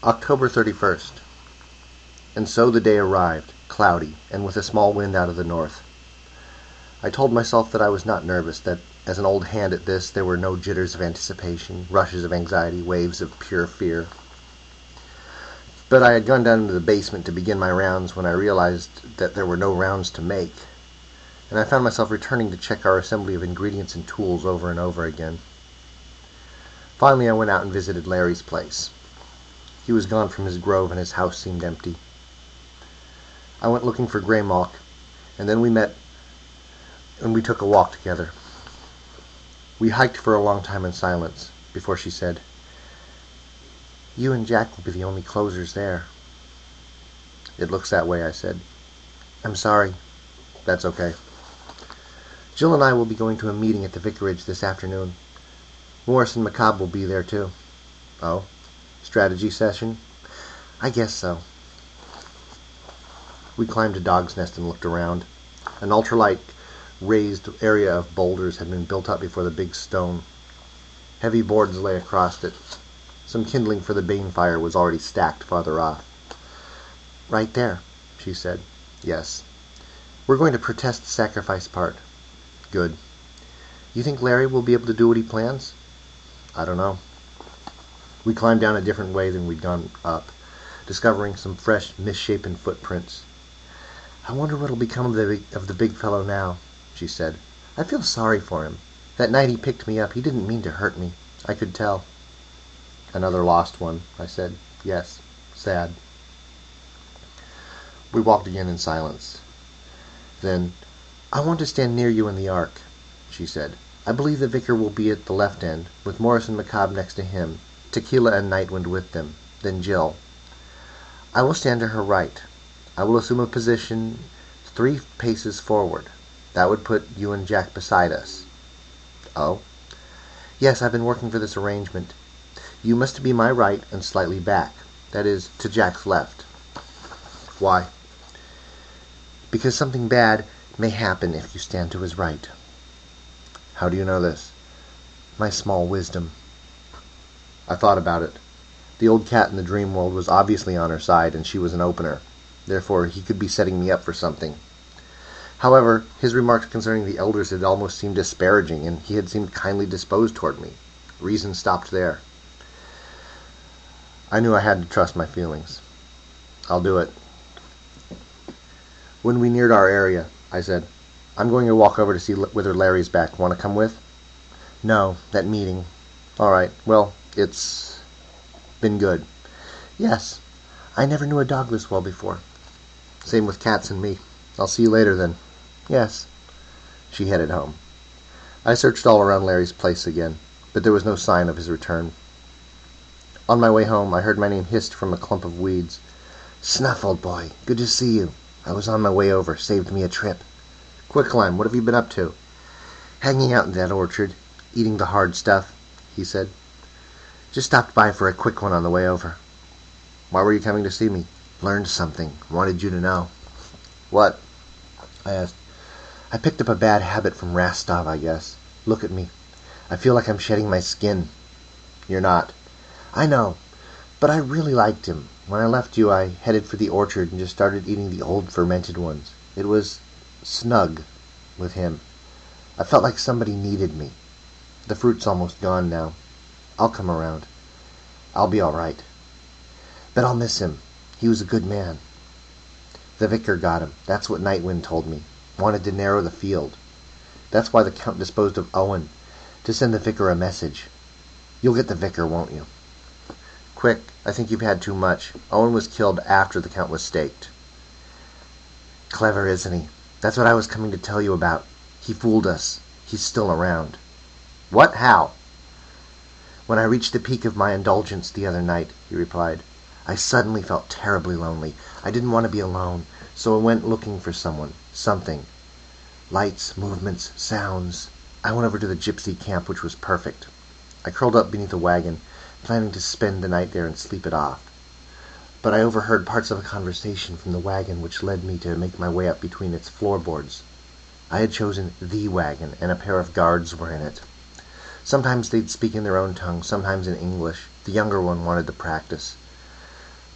October 31st. And so the day arrived, cloudy, and with a small wind out of the north. I told myself that I was not nervous, that as an old hand at this there were no jitters of anticipation, rushes of anxiety, waves of pure fear. But I had gone down into the basement to begin my rounds when I realized that there were no rounds to make, and I found myself returning to check our assembly of ingredients and tools over and over again. Finally I went out and visited Larry's place. He was gone from his grove and his house seemed empty. I went looking for Grey Mawk, and then we met and we took a walk together. We hiked for a long time in silence before she said, "You and Jack will be the only closers there." "It looks that way," I said. "I'm sorry." "That's okay." "Jill and I will be going to a meeting at the vicarage this afternoon. Morris and McCobb will be there too." "Oh? Strategy session?" "I guess so." We climbed a dog's nest and looked around. An ultralight raised area of boulders had been built up before the big stone. Heavy boards lay across it. Some kindling for the bane fire was already stacked farther off. "Right there," she said. "Yes." "We're going to protest the sacrifice part." "Good." "You think Larry will be able to do what he plans?" "I don't know." We climbed down a different way than we'd gone up, discovering some fresh, misshapen footprints. "I wonder what'll become of the big fellow now," she said. "I feel sorry for him. That night he picked me up, he didn't mean to hurt me. I could tell." "Another lost one," I said. "Yes, sad." We walked again in silence. Then, "I want to stand near you in the ark," she said. "I believe the vicar will be at the left end, with Morris and McCobb next to him, Tequila and Nightwind with them, then Jill. I will stand to her right. I will assume a position 3 paces forward. That would put you and Jack beside us." "Oh?" "Yes, I've been working for this arrangement. You must be my right and slightly back. That is, to Jack's left." "Why?" "Because something bad may happen if you stand to his right." "How do you know this?" "My small wisdom." I thought about it. The old cat in the dream world was obviously on her side, and she was an opener. Therefore, he could be setting me up for something. However, his remarks concerning the elders had almost seemed disparaging, and he had seemed kindly disposed toward me. Reason stopped there. I knew I had to trust my feelings. "I'll do it." When we neared our area, I said, "I'm going to walk over to see whether Larry's back. Want to come with?" "No, that meeting." "All right. Well, it's been good." "Yes. I never knew a dog this well before." "Same with cats and me. I'll see you later, then." "Yes." She headed home. I searched all around Larry's place again, but there was no sign of his return. On my way home, I heard my name hissed from a clump of weeds. "Snuff, old boy. Good to see you. I was on my way over. Saved me a trip." "Quicklime, what have you been up to?" "Hanging out in that orchard, eating the hard stuff," he said. "Just stopped by for a quick one on the way over." "Why were you coming to see me?" "Learned something. Wanted you to know." "What?" I asked. "I picked up a bad habit from Rastov, I guess. Look at me. I feel like I'm shedding my skin." "You're not." "I know. But I really liked him. When I left you, I headed for the orchard and just started eating the old fermented ones. It was snug with him. I felt like somebody needed me. The fruit's almost gone now. I'll come around. I'll be all right. But I'll miss him. He was a good man. The vicar got him. That's what Nightwind told me. Wanted to narrow the field. That's why the Count disposed of Owen, to send the vicar a message. You'll get the vicar, won't you?" "Quick, I think you've had too much. Owen was killed after the Count was staked." "Clever, isn't he? That's what I was coming to tell you about. He fooled us. He's still around." "What? How?" "When I reached the peak of my indulgence the other night," he replied, "I suddenly felt terribly lonely. I didn't want to be alone, so I went looking for someone, something. Lights, movements, sounds. I went over to the gypsy camp, which was perfect. I curled up beneath a wagon, planning to spend the night there and sleep it off. But I overheard parts of a conversation from the wagon which led me to make my way up between its floorboards. I had chosen the wagon, and a pair of guards were in it. Sometimes they'd speak in their own tongue, sometimes in English. The younger one wanted to practice.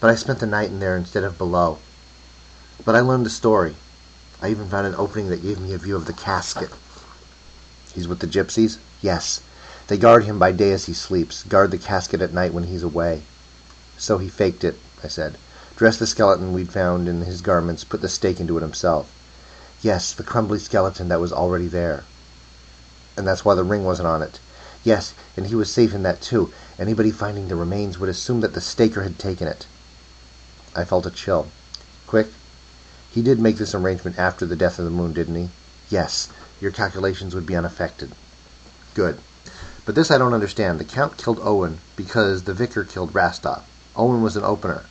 but I spent the night in there instead of below. But I learned the story. I even found an opening that gave me a view of the casket. He's with the gypsies? Yes. They guard him by day as he sleeps, guard the casket at night when he's away. So he faked it, I said. Dressed the skeleton we'd found in his garments, put the stake into it himself. Yes, the crumbly skeleton that was already there. And that's why the ring wasn't on it. Yes, and he was safe in that too. Anybody finding the remains would assume that the staker had taken it. I felt a chill. Quick, he did make this arrangement after the death of the moon, didn't he? Yes, your calculations would be unaffected. Good. But this I don't understand. The Count killed Owen because the Vicar killed Rastov. Owen was an opener.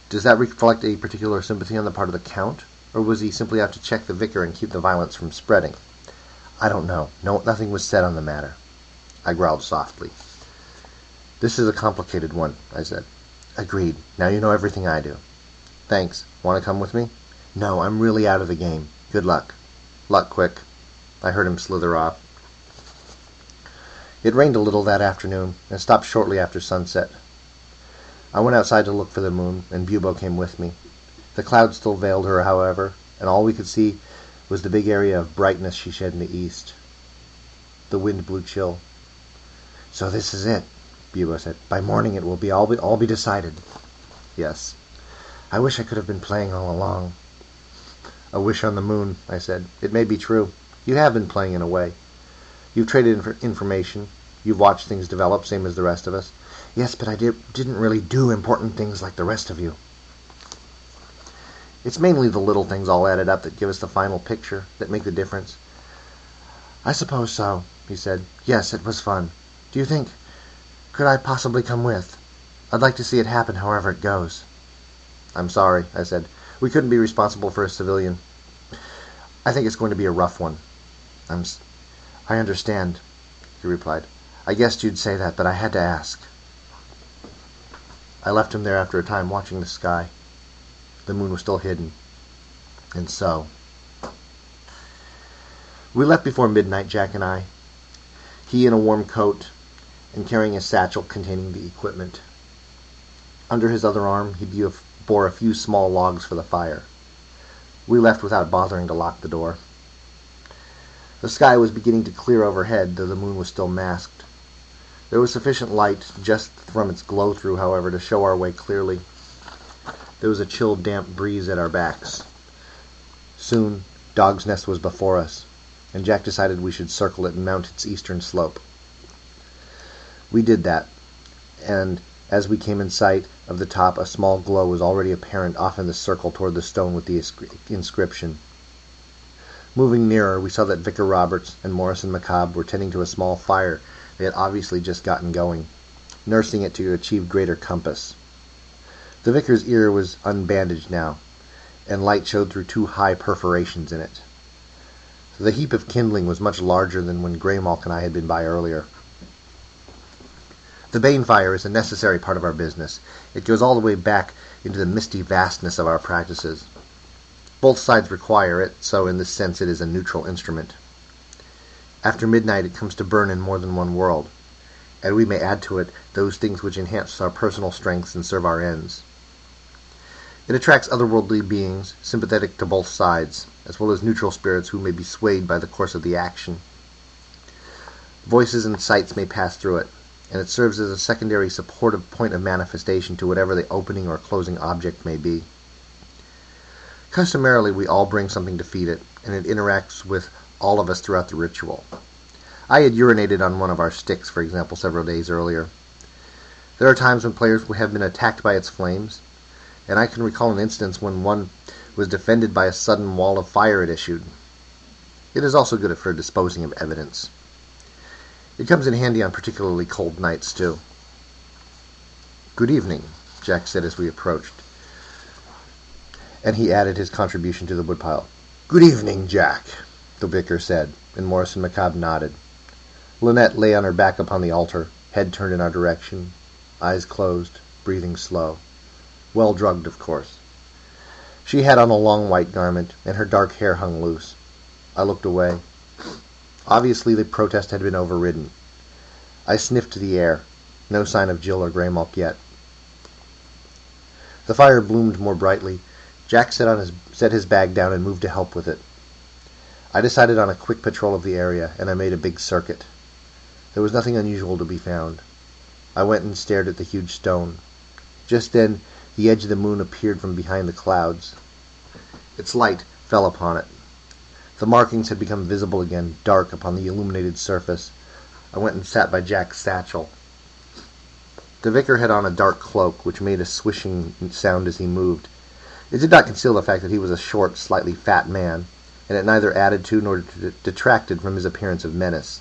Does that reflect a particular sympathy on the part of the Count? Or was he simply out to check the Vicar and keep the violence from spreading? I don't know. No, nothing was said on the matter. I growled softly. This is a complicated one, I said. Agreed. Now you know everything I do. Thanks. Want to come with me? No, I'm really out of the game. Good luck. Luck quick. I heard him slither off. It rained a little that afternoon, and stopped shortly after sunset. I went outside to look for the moon, and Bubo came with me. The clouds still veiled her, however, and all we could see was the big area of brightness she shed in the east. The wind blew chill. So this is it, Bubo said. By morning it will all be decided. Yes. I wish I could have been playing all along. A wish on the moon, I said. It may be true. You have been playing in a way. You've traded information. You've watched things develop, same as the rest of us. Yes, but I didn't really do important things like the rest of you. It's mainly the little things all added up that give us the final picture, that make the difference. I suppose so, he said. Yes, it was fun. Do you think... Could I possibly come with? I'd like to see it happen however it goes. I'm sorry, I said. We couldn't be responsible for a civilian. I think it's going to be a rough one. I understand, he replied. I guessed you'd say that, but I had to ask. I left him there after a time, watching the sky. The moon was still hidden. And so... We left before midnight, Jack and I. He in a warm coat, and carrying a satchel containing the equipment. Under his other arm, he bore a few small logs for the fire. We left without bothering to lock the door. The sky was beginning to clear overhead, though the moon was still masked. There was sufficient light, just from its glow-through, however, to show our way clearly. There was a chill, damp breeze at our backs. Soon, Dog's Nest was before us, and Jack decided we should circle it and mount its eastern slope. We did that, and as we came in sight of the top, a small glow was already apparent off in the circle toward the stone with the inscription. Moving nearer, we saw that Vicar Roberts and Morrison McCobb were tending to a small fire they had obviously just gotten going, nursing it to achieve greater compass. The vicar's ear was unbandaged now, and light showed through 2 high perforations in it. The heap of kindling was much larger than when Greymalk and I had been by earlier. The Bane fire is a necessary part of our business. It goes all the way back into the misty vastness of our practices. Both sides require it, so in this sense it is a neutral instrument. After midnight it comes to burn in more than one world, and we may add to it those things which enhance our personal strengths and serve our ends. It attracts otherworldly beings, sympathetic to both sides, as well as neutral spirits who may be swayed by the course of the action. Voices and sights may pass through it, and it serves as a secondary supportive point of manifestation to whatever the opening or closing object may be. Customarily, we all bring something to feed it, and it interacts with all of us throughout the ritual. I had urinated on one of our sticks, for example, several days earlier. There are times when players have been attacked by its flames, and I can recall an instance when one was defended by a sudden wall of fire it issued. It is also good for disposing of evidence. It comes in handy on particularly cold nights, too. "Good evening," Jack said as we approached, and he added his contribution to the woodpile. "Good evening, Jack," the vicar said, and Morrison McCobb nodded. Lynette lay on her back upon the altar, head turned in our direction, eyes closed, breathing slow. Well drugged, of course. She had on a long white garment, and her dark hair hung loose. I looked away. Obviously the protest had been overridden. I sniffed the air. No sign of Jill or Greymalk yet. The fire bloomed more brightly. Jack set his bag down and moved to help with it. I decided on a quick patrol of the area, and I made a big circuit. There was nothing unusual to be found. I went and stared at the huge stone. Just then, the edge of the moon appeared from behind the clouds. Its light fell upon it. The markings had become visible again, dark upon the illuminated surface. I went and sat by Jack's satchel. The vicar had on a dark cloak, which made a swishing sound as he moved. It did not conceal the fact that he was a short, slightly fat man, and it neither added to nor detracted from his appearance of menace.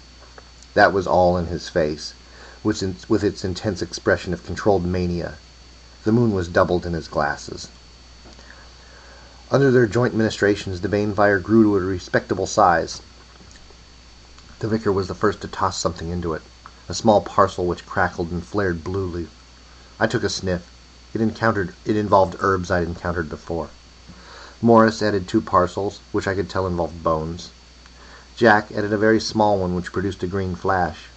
That was all in his face, with its intense expression of controlled mania. The moon was doubled in his glasses. Under their joint ministrations, the Bane fire grew to a respectable size. The vicar was the first to toss something into it, a small parcel which crackled and flared bluely. I took a sniff. It involved herbs I'd encountered before. Morris added 2 parcels, which I could tell involved bones. Jack added a very small one which produced a green flash.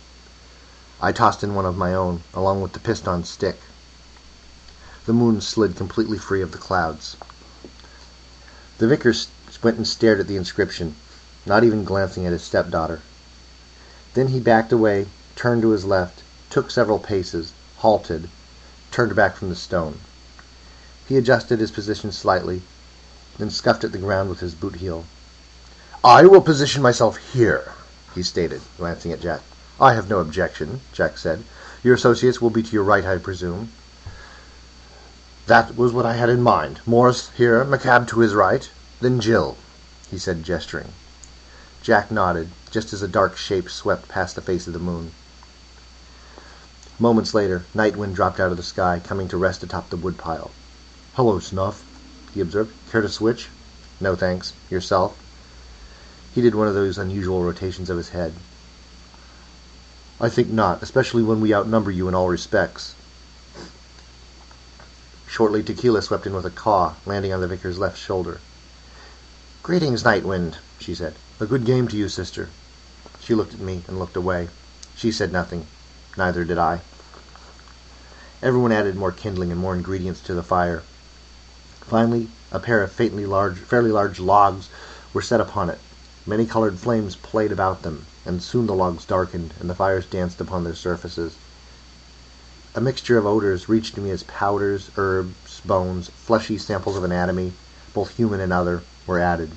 I tossed in one of my own, along with the piston stick. The moon slid completely free of the clouds. The vicar went and stared at the inscription, not even glancing at his stepdaughter. Then he backed away, turned to his left, took several paces, halted, turned back from the stone. He adjusted his position slightly, then scuffed at the ground with his boot heel. "I will position myself here," he stated, glancing at Jack. "I have no objection," Jack said. "Your associates will be to your right, I presume." "That was what I had in mind. Morris here, McCabe to his right, then Jill," he said, gesturing. Jack nodded, just as a dark shape swept past the face of the moon. Moments later, Nightwind dropped out of the sky, coming to rest atop the woodpile. "Hello, Snuff," he observed. "Care to switch?" "No, thanks. Yourself?" He did one of those unusual rotations of his head. "I think not, especially when we outnumber you in all respects." Shortly, Tequila swept in with a caw, landing on the vicar's left shoulder. "Greetings, Nightwind," she said. "A good game to you, sister." She looked at me and looked away. She said nothing. Neither did I. Everyone added more kindling and more ingredients to the fire. Finally, a pair of fairly large logs were set upon it. Many-colored flames played about them, and soon the logs darkened, and the fires danced upon their surfaces. A mixture of odors reached me as powders, herbs, bones, fleshy samples of anatomy, both human and other, were added.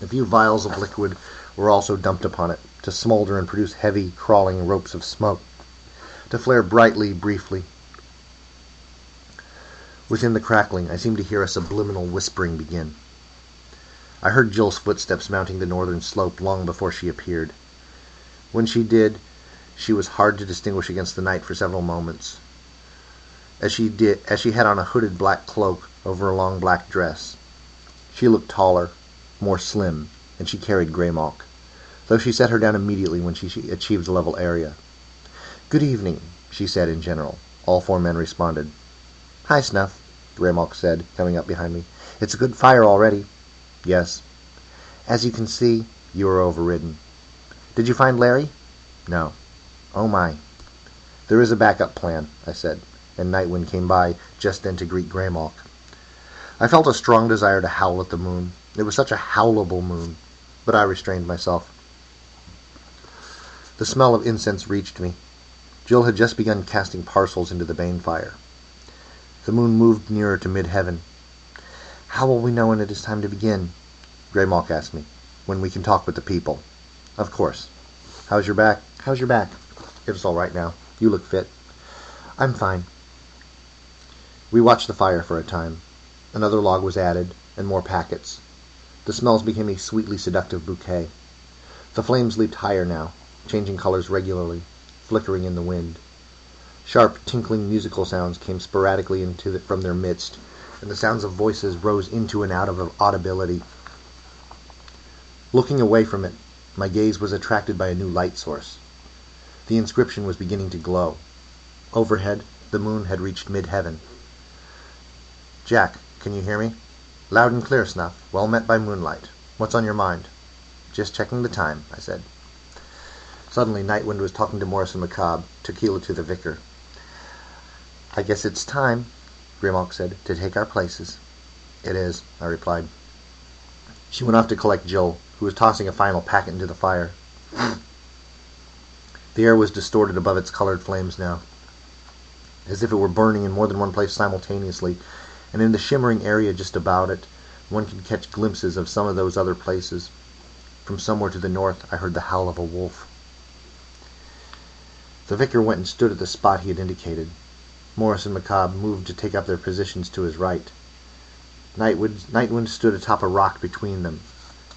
A few vials of liquid were also dumped upon it, to smolder and produce heavy, crawling ropes of smoke, to flare brightly, briefly. Within the crackling, I seemed to hear a subliminal whispering begin. I heard Jill's footsteps mounting the northern slope long before she appeared. When she did, she was hard to distinguish against the night for several moments, as she had on a hooded black cloak over a long black dress. She looked taller, more slim, and she carried Greymalk, though she set her down immediately when she achieved a level area. "Good evening," she said in general. All 4 men responded. "Hi, Snuff," Greymalk said, coming up behind me. "It's a good fire already." "Yes." "As you can see, you are overridden." "Did you find Larry?" "No." "Oh my." "There is a backup plan," I said, and Nightwind came by just then to greet Greymalk. I felt a strong desire to howl at the moon. It was such a howlable moon, but I restrained myself. The smell of incense reached me. Jill had just begun casting parcels into the Bane fire. The moon moved nearer to mid-heaven. "How will we know when it is time to begin?" Greymalk asked me. "When we can talk with the people." "Of course. How's your back?" "How's your back?" "It's all right now. You look fit." "I'm fine." We watched the fire for a time. Another log was added, and more packets. The smells became a sweetly seductive bouquet. The flames leaped higher now, changing colors regularly, flickering in the wind. Sharp, tinkling musical sounds came sporadically from their midst, and the sounds of voices rose into and out of audibility. Looking away from it, my gaze was attracted by a new light source. The inscription was beginning to glow. Overhead, the moon had reached mid-heaven. "Jack, can you hear me?" "Loud and clear, Snuff. Well met by moonlight. What's on your mind?" "Just checking the time," I said. Suddenly, Nightwind was talking to Morris and McCabe, Tequila to the vicar. "I guess it's time." Greymalk said, "to take our places." "It is," I replied. She went off to collect Jill, who was tossing a final packet into the fire. The air was distorted above its colored flames now, as if it were burning in more than one place simultaneously, and in the shimmering area just about it, one could catch glimpses of some of those other places. From somewhere to the north I heard the howl of a wolf. The vicar went and stood at the spot he had indicated. Morris and Macabre moved to take up their positions to his right. Nightwind stood atop a rock between them.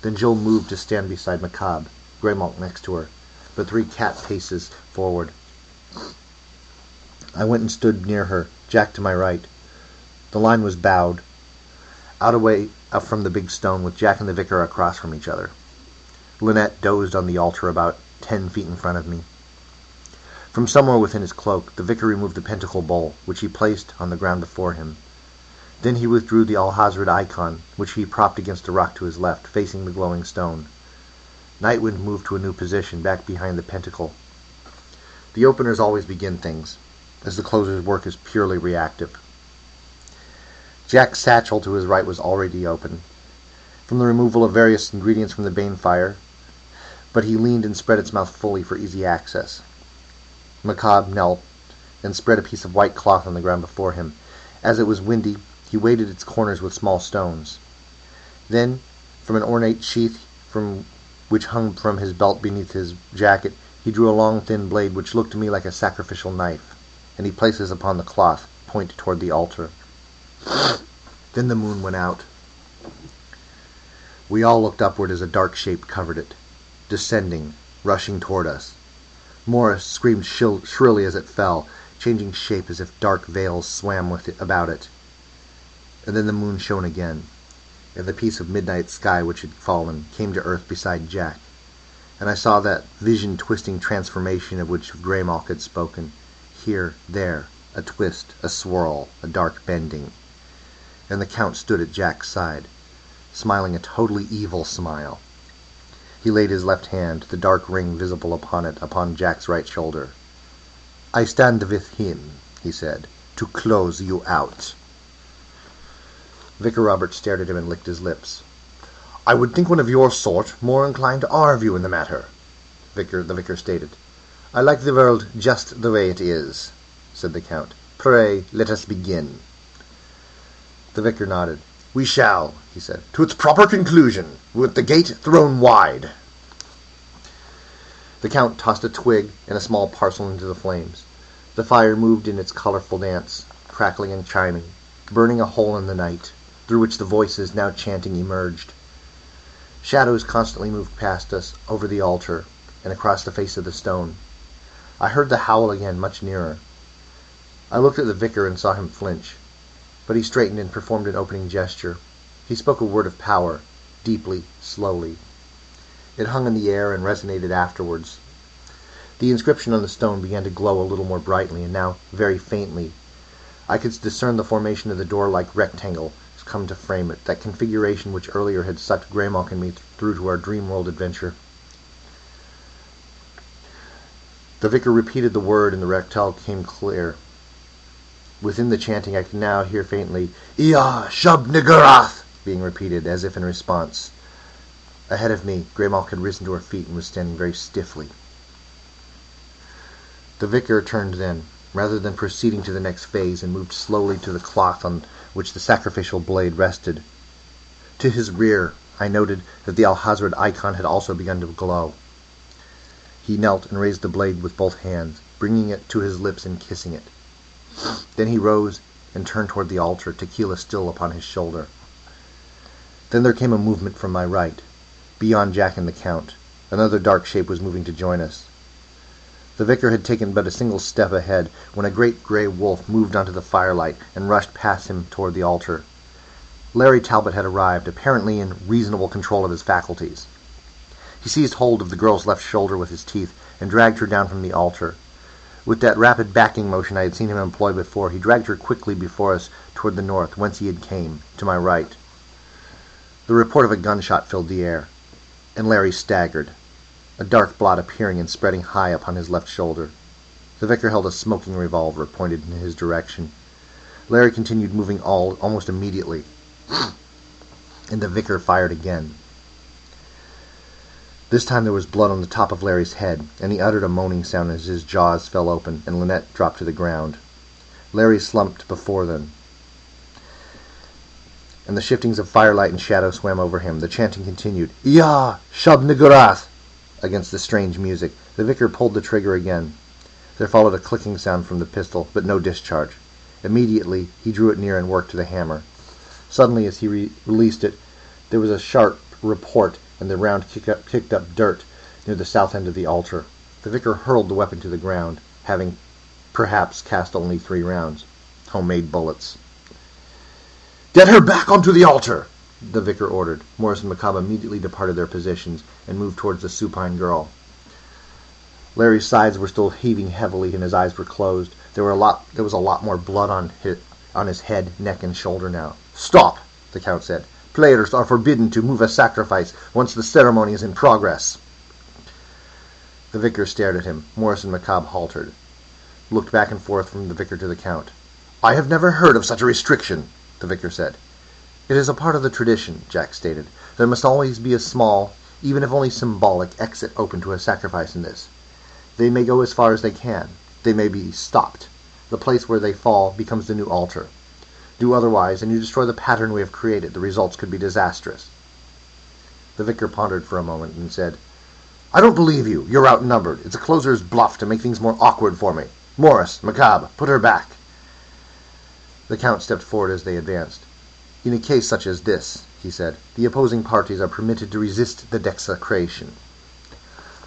Then Jill moved to stand beside Macabre, Greymalk next to her, but 3 cat paces forward. I went and stood near her, Jack to my right. The line was bowed, out from the big stone, with Jack and the vicar across from each other. Lynette dozed on the altar about 10 feet in front of me. From somewhere within his cloak, the vicar removed the pentacle bowl, which he placed on the ground before him. Then he withdrew the Alhazred icon, which he propped against a rock to his left, facing the glowing stone. Nightwind moved to a new position, back behind the pentacle. The openers always begin things, as the closer's work is purely reactive. Jack's satchel to his right was already open, from the removal of various ingredients from the Bane fire, but he leaned and spread its mouth fully for easy access. Macabre knelt and spread a piece of white cloth on the ground before him. As it was windy, he weighted its corners with small stones. Then, from an ornate sheath which hung from his belt beneath his jacket, he drew a long thin blade which looked to me like a sacrificial knife, and he placed this upon the cloth, point toward the altar. Then the moon went out. We all looked upward as a dark shape covered it, descending, rushing toward us. Morris screamed shrilly as it fell, changing shape as if dark veils swam about it. And then the moon shone again, and the piece of midnight sky which had fallen came to earth beside Jack, and I saw that vision-twisting transformation of which Greymalk had spoken. Here, there, a twist, a swirl, a dark bending. And the Count stood at Jack's side, smiling a totally evil smile. He laid his left hand, the dark ring visible upon it, upon Jack's right shoulder. "I stand with him," he said, "to close you out." Vicar Robert stared at him and licked his lips. "I would think one of your sort more inclined to our view in the matter," the vicar stated. "I like the world just the way it is," said the Count. "Pray, let us begin." The vicar nodded. "We shall," he said, "to its proper conclusion, with the gate thrown wide." The Count tossed a twig and a small parcel into the flames. The fire moved in its colorful dance, crackling and chiming, burning a hole in the night, through which the voices, now chanting, emerged. Shadows constantly moved past us, over the altar, and across the face of the stone. I heard the howl again, much nearer. I looked at the vicar and saw him flinch, but he straightened and performed an opening gesture. He spoke a word of power, deeply, slowly. It hung in the air and resonated afterwards. The inscription on the stone began to glow a little more brightly, and now very faintly. I could discern the formation of the door-like rectangle come to frame it, that configuration which earlier had sucked Greymalk and me through to our dream world adventure. The vicar repeated the word, and the rectangle came clear. Within the chanting I could now hear faintly, "Ia Shub Nigurath," being repeated, as if in response. Ahead of me, Greymalk had risen to her feet and was standing very stiffly. The vicar turned then, rather than proceeding to the next phase, and moved slowly to the cloth on which the sacrificial blade rested. To his rear, I noted that the Alhazred icon had also begun to glow. He knelt and raised the blade with both hands, bringing it to his lips and kissing it. Then he rose and turned toward the altar, tequila still upon his shoulder. Then there came a movement from my right. Beyond Jack and the Count, another dark shape was moving to join us. The vicar had taken but a single step ahead when a great grey wolf moved onto the firelight and rushed past him toward the altar. Larry Talbot had arrived, apparently in reasonable control of his faculties. He seized hold of the girl's left shoulder with his teeth and dragged her down from the altar. With that rapid backing motion I had seen him employ before, he dragged her quickly before us toward the north, whence he had came, to my right. The report of a gunshot filled the air, and Larry staggered, a dark blot appearing and spreading high upon his left shoulder. The vicar held a smoking revolver pointed in his direction. Larry continued moving almost immediately, and the vicar fired again. This time there was blood on the top of Larry's head, and he uttered a moaning sound as his jaws fell open and Lynette dropped to the ground. Larry slumped before them, and the shiftings of firelight and shadow swam over him. The chanting continued, "Ya, Shab Nigurath," against the strange music. The vicar pulled the trigger again. There followed a clicking sound from the pistol, but no discharge. Immediately he drew it near and worked the hammer. Suddenly, as he released it, there was a sharp report, and the round kicked up dirt near the south end of the altar. The vicar hurled the weapon to the ground, having perhaps cast only 3 rounds. Homemade bullets. "Get her back onto the altar," the vicar ordered. Morris and Macabre immediately departed their positions and moved towards the supine girl. Larry's sides were still heaving heavily and his eyes were closed. There was a lot more blood on his head, neck, and shoulder now. "Stop," the Count said. "Players are forbidden to move a sacrifice once the ceremony is in progress." The vicar stared at him. Morris and Macabre halted, looked back and forth from the vicar to the Count. "I have never heard of such a restriction," the vicar said. "It is a part of the tradition," Jack stated. "There must always be a small, even if only symbolic, exit open to a sacrifice in this. They may go as far as they can. They may be stopped. The place where they fall becomes the new altar. Do otherwise, and you destroy the pattern we have created. The results could be disastrous." The vicar pondered for a moment and said, "I don't believe you. You're outnumbered. It's a closer's bluff to make things more awkward for me. Morris, Macabre, put her back." The Count stepped forward as they advanced. "In a case such as this," he said, "the opposing parties are permitted to resist the desecration."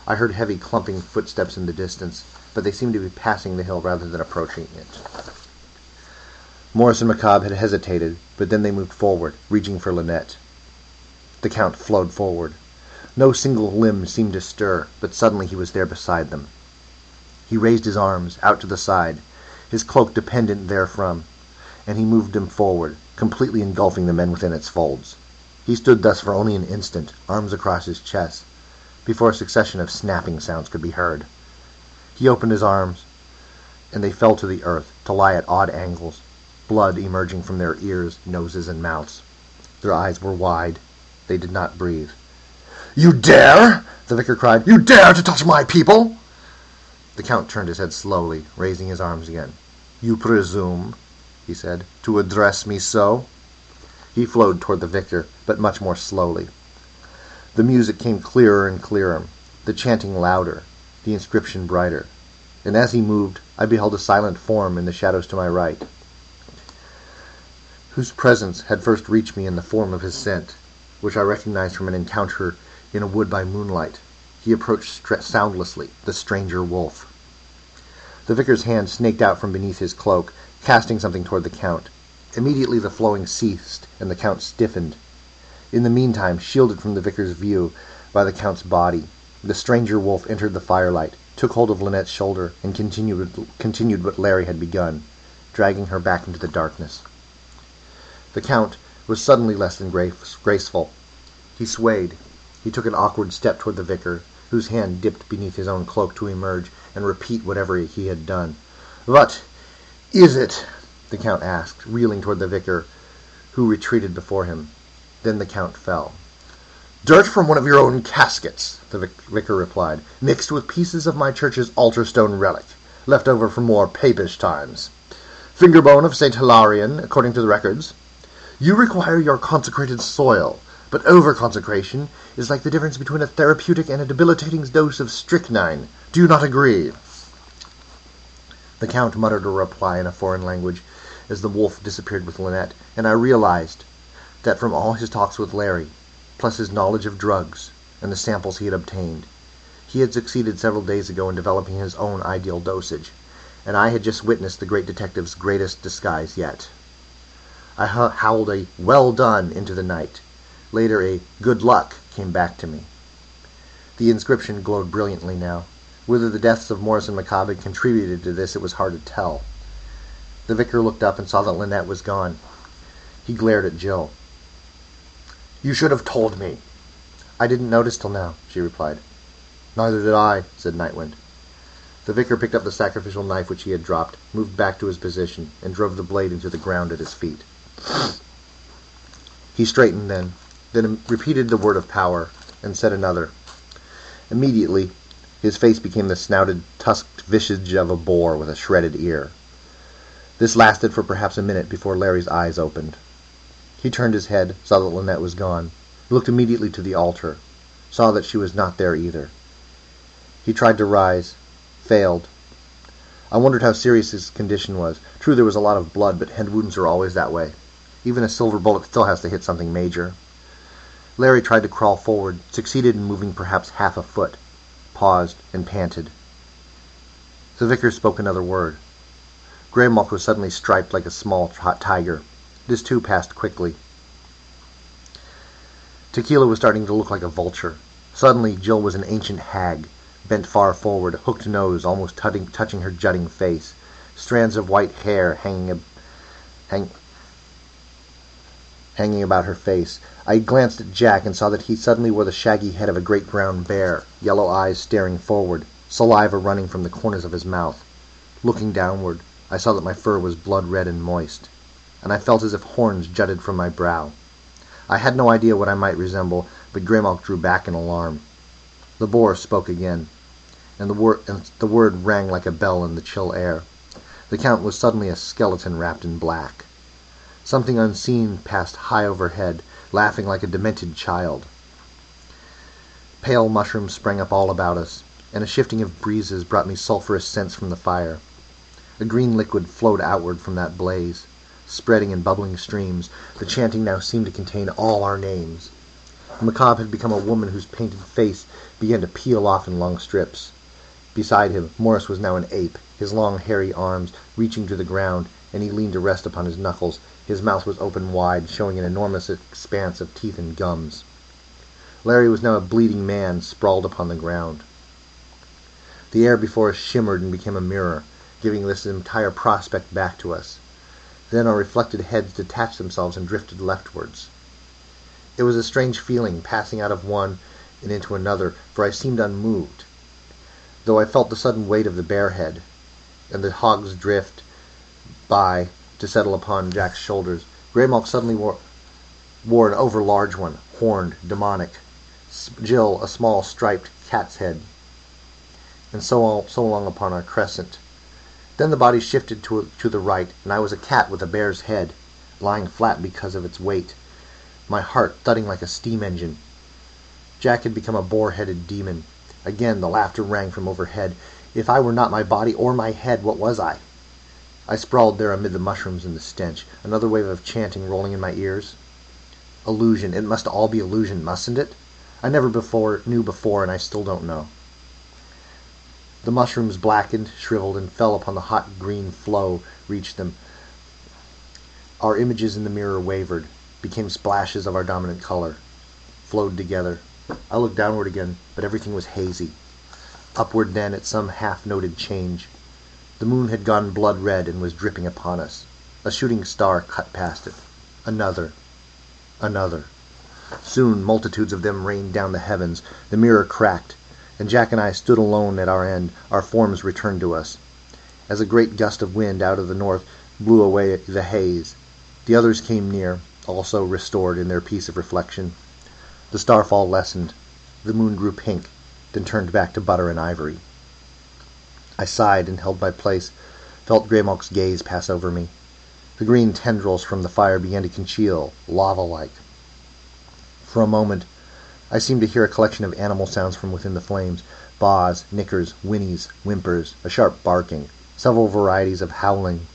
I heard heavy clumping footsteps in the distance, but they seemed to be passing the hill rather than approaching it. Morris and Macabre had hesitated, but then they moved forward, reaching for Lynette. The Count flowed forward. No single limb seemed to stir, but suddenly he was there beside them. He raised his arms out to the side, his cloak dependent therefrom, and he moved them forward, completely engulfing the men within its folds. He stood thus for only an instant, arms across his chest, before a succession of snapping sounds could be heard. He opened his arms, and they fell to the earth, to lie at odd angles, blood emerging from their ears, noses, and mouths. Their eyes were wide. They did not breathe. "You dare!" the vicar cried. "You dare to touch my people!" The Count turned his head slowly, raising his arms again. "You presume," he said, "to address me so?" He flowed toward the vicar, but much more slowly. The music came clearer and clearer, the chanting louder, the inscription brighter. And as he moved, I beheld a silent form in the shadows to my right, whose presence had first reached me in the form of his scent, which I recognized from an encounter in a wood by moonlight. He approached soundlessly, the stranger wolf. The vicar's hand snaked out from beneath his cloak, casting something toward the Count. Immediately the flowing ceased, and the Count stiffened. In the meantime, shielded from the vicar's view by the Count's body, the stranger wolf entered the firelight, took hold of Lynette's shoulder, and continued what Larry had begun, dragging her back into the darkness. The Count was suddenly less than graceful. He swayed. He took an awkward step toward the vicar, whose hand dipped beneath his own cloak to emerge and repeat whatever he had done. "What is it?" the Count asked, reeling toward the vicar, who retreated before him. Then the Count fell. "Dirt from one of your own caskets," the vicar replied, "mixed with pieces of my church's altar stone relic, left over from more papish times. Fingerbone of St. Hilarion, according to the records. You require your consecrated soil, but over-consecration is like the difference between a therapeutic and a debilitating dose of strychnine. Do you not agree?" The Count muttered a reply in a foreign language as the wolf disappeared with Lynette, and I realized that from all his talks with Larry, plus his knowledge of drugs and the samples he had obtained, he had succeeded several days ago in developing his own ideal dosage, and I had just witnessed the great detective's greatest disguise yet. I howled a "well done" into the night. Later a "good luck" came back to me. The inscription glowed brilliantly now. Whether the deaths of Morris and Macabre had contributed to this, it was hard to tell. The vicar looked up and saw that Lynette was gone. He glared at Jill. "You should have told me." "I didn't notice till now," she replied. "Neither did I," said Nightwind. The vicar picked up the sacrificial knife which he had dropped, moved back to his position, and drove the blade into the ground at his feet. He straightened then repeated the word of power, and said another. Immediately, his face became the snouted, tusked visage of a boar with a shredded ear. This lasted for perhaps a minute before Larry's eyes opened. He turned his head, saw that Lynette was gone. He looked immediately to the altar, saw that she was not there either. He tried to rise, failed. I wondered how serious his condition was. True, there was a lot of blood, but head wounds are always that way. Even a silver bullet still has to hit something major. Larry tried to crawl forward, succeeded in moving perhaps half a foot, paused, and panted. The vicar spoke another word. Greymalk was suddenly striped like a small tiger. This too passed quickly. Tequila was starting to look like a vulture. Suddenly Jill was an ancient hag, bent far forward, hooked nose almost touching her jutting face, strands of white hair hanging about her face. I glanced at Jack and saw that he suddenly wore the shaggy head of a great brown bear, yellow eyes staring forward, saliva running from the corners of his mouth. Looking downward, I saw that my fur was blood-red and moist, and I felt as if horns jutted from my brow. I had no idea what I might resemble, but Greymalk drew back in alarm. The boar spoke again, and the word rang like a bell in the chill air. The Count was suddenly a skeleton wrapped in black. Something unseen passed high overhead, laughing like a demented child. Pale mushrooms sprang up all about us, and a shifting of breezes brought me sulphurous scents from the fire. A green liquid flowed outward from that blaze, spreading in bubbling streams. The chanting now seemed to contain all our names. The macabre had become a woman whose painted face began to peel off in long strips. Beside him, Morris was now an ape, his long hairy arms reaching to the ground, and he leaned to rest upon his knuckles. His mouth was open wide, showing an enormous expanse of teeth and gums. Larry was now a bleeding man, sprawled upon the ground. The air before us shimmered and became a mirror, giving this entire prospect back to us. Then our reflected heads detached themselves and drifted leftwards. It was a strange feeling, passing out of one and into another, for I seemed unmoved, though I felt the sudden weight of the bear head, and the hog's drift by to settle upon Jack's shoulders. Greymalk suddenly wore an over-large one, horned, demonic. Jill, a small striped cat's head, and so long upon our crescent. Then the body shifted to the right, and I was a cat with a bear's head, lying flat because of its weight, my heart thudding like a steam engine. Jack had become a boar-headed demon. Again the laughter rang from overhead. If I were not my body or my head, what was I? I sprawled there amid the mushrooms and the stench, another wave of chanting rolling in my ears. Illusion. It must all be illusion, mustn't it? I never knew before, and I still don't know. The mushrooms blackened, shriveled, and fell upon the hot green flow, reached them. Our images in the mirror wavered, became splashes of our dominant color, flowed together. I looked downward again, but everything was hazy. Upward then at some half-noted change. The moon had gone blood-red and was dripping upon us. A shooting star cut past it. Another. Another. Soon multitudes of them rained down the heavens. The mirror cracked, and Jack and I stood alone at our end. Our forms returned to us, as a great gust of wind out of the north blew away the haze. The others came near, also restored in their peace of reflection. The starfall lessened. The moon grew pink, then turned back to butter and ivory. I sighed and held my place, felt Greymalk's gaze pass over me. The green tendrils from the fire began to congeal, lava-like. For a moment, I seemed to hear a collection of animal sounds from within the flames: baws, nickers, whinnies, whimpers, a sharp barking, several varieties of howling,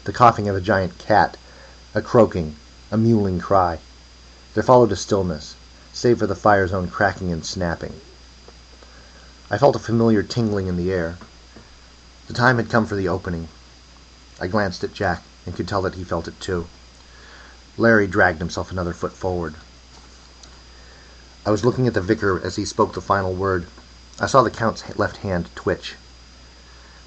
the coughing of a giant cat, a croaking, a mewling cry. There followed a stillness, save for the fire's own cracking and snapping. I felt a familiar tingling in the air. The time had come for the opening. I glanced at Jack and could tell that he felt it too. Larry dragged himself another foot forward. I was looking at the vicar as he spoke the final word. I saw the Count's left hand twitch.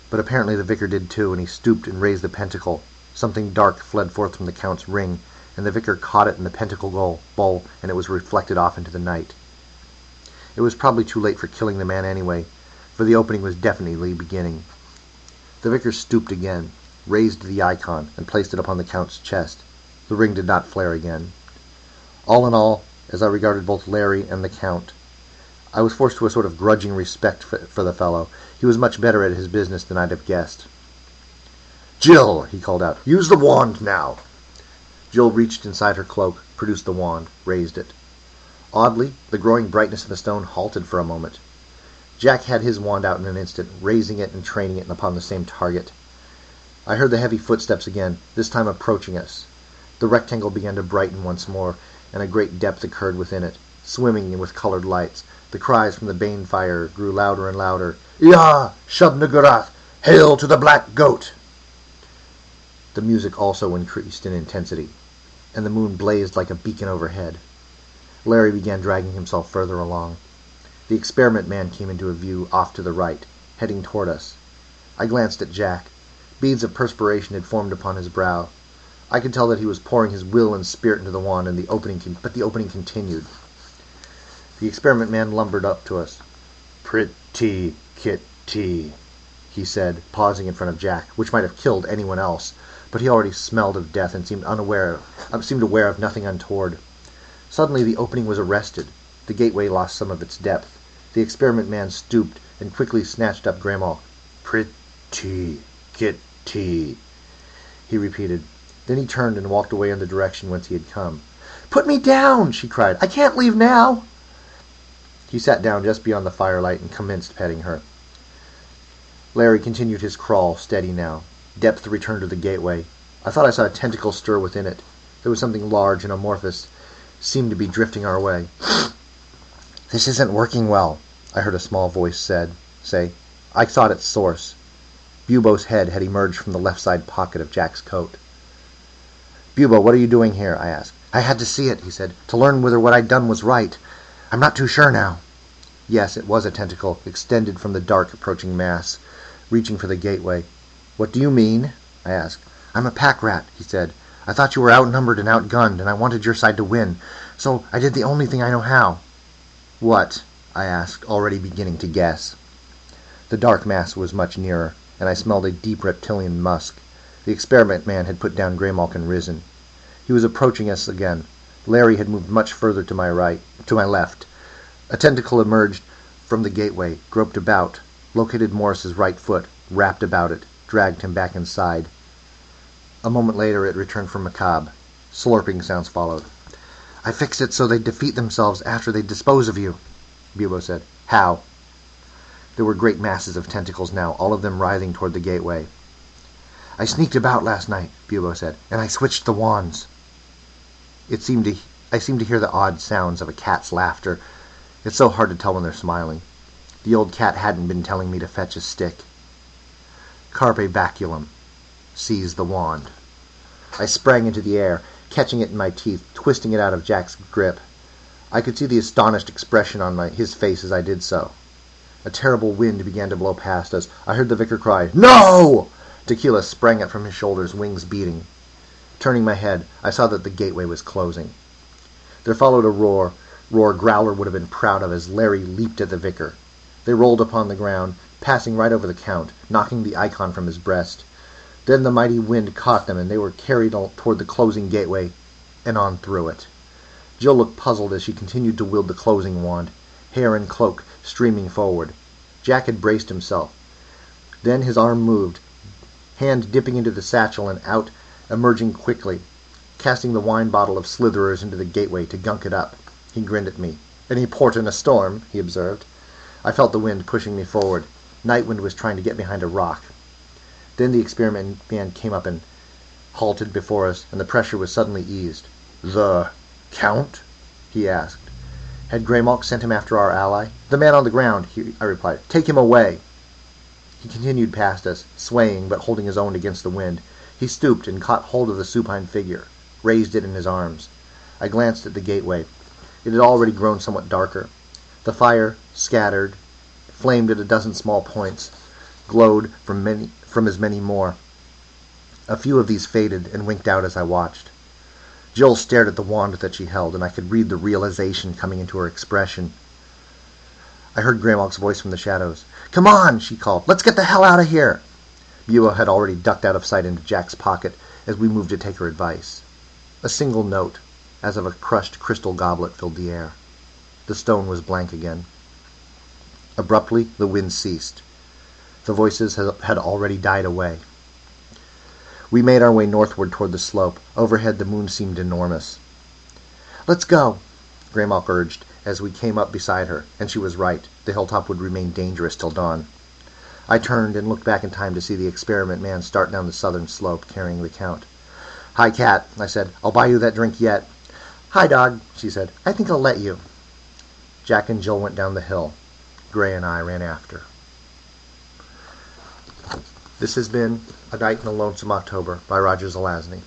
But apparently the vicar did too, and he stooped and raised the pentacle. Something dark fled forth from the Count's ring, and the vicar caught it in the pentacle bowl, and it was reflected off into the night. It was probably too late for killing the man anyway, for the opening was definitely beginning. The vicar stooped again, raised the icon, and placed it upon the Count's chest. The ring did not flare again. All in all, as I regarded both Larry and the Count, I was forced to a sort of grudging respect for the fellow. He was much better at his business than I'd have guessed. "Jill," he called out, "use the wand now." Jill reached inside her cloak, produced the wand, raised it. Oddly, the growing brightness of the stone halted for a moment. Jack had his wand out in an instant, raising it and training it upon the same target. I heard the heavy footsteps again, this time approaching us. The rectangle began to brighten once more, and a great depth occurred within it, swimming with colored lights. The cries from the bane fire grew louder and louder. "Yah! Shub-Nagurath! Hail to the Black Goat!" The music also increased in intensity, and the moon blazed like a beacon overhead. Larry began dragging himself further along. The experiment man came into view off to the right, heading toward us. I glanced at Jack. Beads of perspiration had formed upon his brow. I could tell that he was pouring his will and spirit into the wand, but the opening continued. The experiment man lumbered up to us. "Pretty kitty," he said, pausing in front of Jack, which might have killed anyone else, but he already smelled of death and seemed aware of nothing untoward. Suddenly the opening was arrested. The gateway lost some of its depth. The experiment man stooped and quickly snatched up Grandma. "Pretty kitty," he repeated. Then he turned and walked away in the direction whence he had come. "Put me down!" she cried. "I can't leave now!" He sat down just beyond the firelight and commenced petting her. Larry continued his crawl, steady now. Depth returned to the gateway. I thought I saw a tentacle stir within it. There was something large and amorphous seemed to be drifting our way. "This isn't working well," I heard a small voice say. I sought its source. Bubo's head had emerged from the left side pocket of Jack's coat. "Bubo, what are you doing here?" I asked. "I had to see it," he said, "to learn whether what I'd done was right. I'm not too sure now." Yes, it was a tentacle, extended from the dark approaching mass, reaching for the gateway. "What do you mean?" I asked. "I'm a pack rat," he said. "I thought you were outnumbered and outgunned, and I wanted your side to win, so I did the only thing I know how." "What?" I asked, already beginning to guess. The dark mass was much nearer, and I smelled a deep reptilian musk. The experiment man had put down Greymalk and risen. He was approaching us again. Larry had moved much further to my left. A tentacle emerged from the gateway, groped about, located Morris's right foot, wrapped about it, dragged him back inside. A moment later it returned from Macabre. Slurping sounds followed. "I fixed it so they'd defeat themselves after they'd dispose of you," Bubo said. "How?" There were great masses of tentacles now, all of them writhing toward the gateway. "I sneaked about last night," Bubo said, "and I switched the wands." I seemed to hear the odd sounds of a cat's laughter. It's so hard to tell when they're smiling. The old cat hadn't been telling me to fetch a stick. Carpe baculum. Seize the wand. I sprang into the air, catching it in my teeth, twisting it out of Jack's grip. I could see the astonished expression on his face as I did so. A terrible wind began to blow past us. I heard the vicar cry, "No!" Tequila sprang up from his shoulders, wings beating. Turning my head, I saw that the gateway was closing. There followed a roar Growler would have been proud of as Larry leaped at the vicar. They rolled upon the ground, passing right over the Count, knocking the icon from his breast. Then the mighty wind caught them, and they were carried toward the closing gateway and on through it. Jill looked puzzled as she continued to wield the closing wand, hair and cloak streaming forward. Jack had braced himself. Then his arm moved, hand dipping into the satchel and out, emerging quickly, casting the wine bottle of slitherers into the gateway to gunk it up. He grinned at me. "Any port in a storm," he observed. I felt the wind pushing me forward. Nightwind was trying to get behind a rock. Then the experiment man came up and halted before us, and the pressure was suddenly eased. "The Count?" he asked. Had Greymalk sent him after our ally? "The man on the ground," I replied. "Take him away." He continued past us, swaying but holding his own against the wind. He stooped and caught hold of the supine figure, raised it in his arms. I glanced at the gateway. It had already grown somewhat darker. The fire, scattered, flamed at a dozen small points, glowed from as many more. A few of these faded and winked out as I watched. Jill stared at the wand that she held, and I could read the realization coming into her expression. I heard Greymalk's voice from the shadows. "Come on," she called. "Let's get the hell out of here." Beulah had already ducked out of sight into Jack's pocket as we moved to take her advice. A single note, as of a crushed crystal goblet, filled the air. The stone was blank again. Abruptly, the wind ceased. The voices had already died away. We made our way northward toward the slope. Overhead, the moon seemed enormous. "Let's go," Greymalk urged as we came up beside her, and she was right. The hilltop would remain dangerous till dawn. I turned and looked back in time to see the experiment man start down the southern slope, carrying the Count. "Hi, Cat," I said. "I'll buy you that drink yet." "Hi, dog," she said. "I think I'll let you." Jack and Jill went down the hill. Gray and I ran after. This has been A Night in the Lonesome October by Roger Zelazny.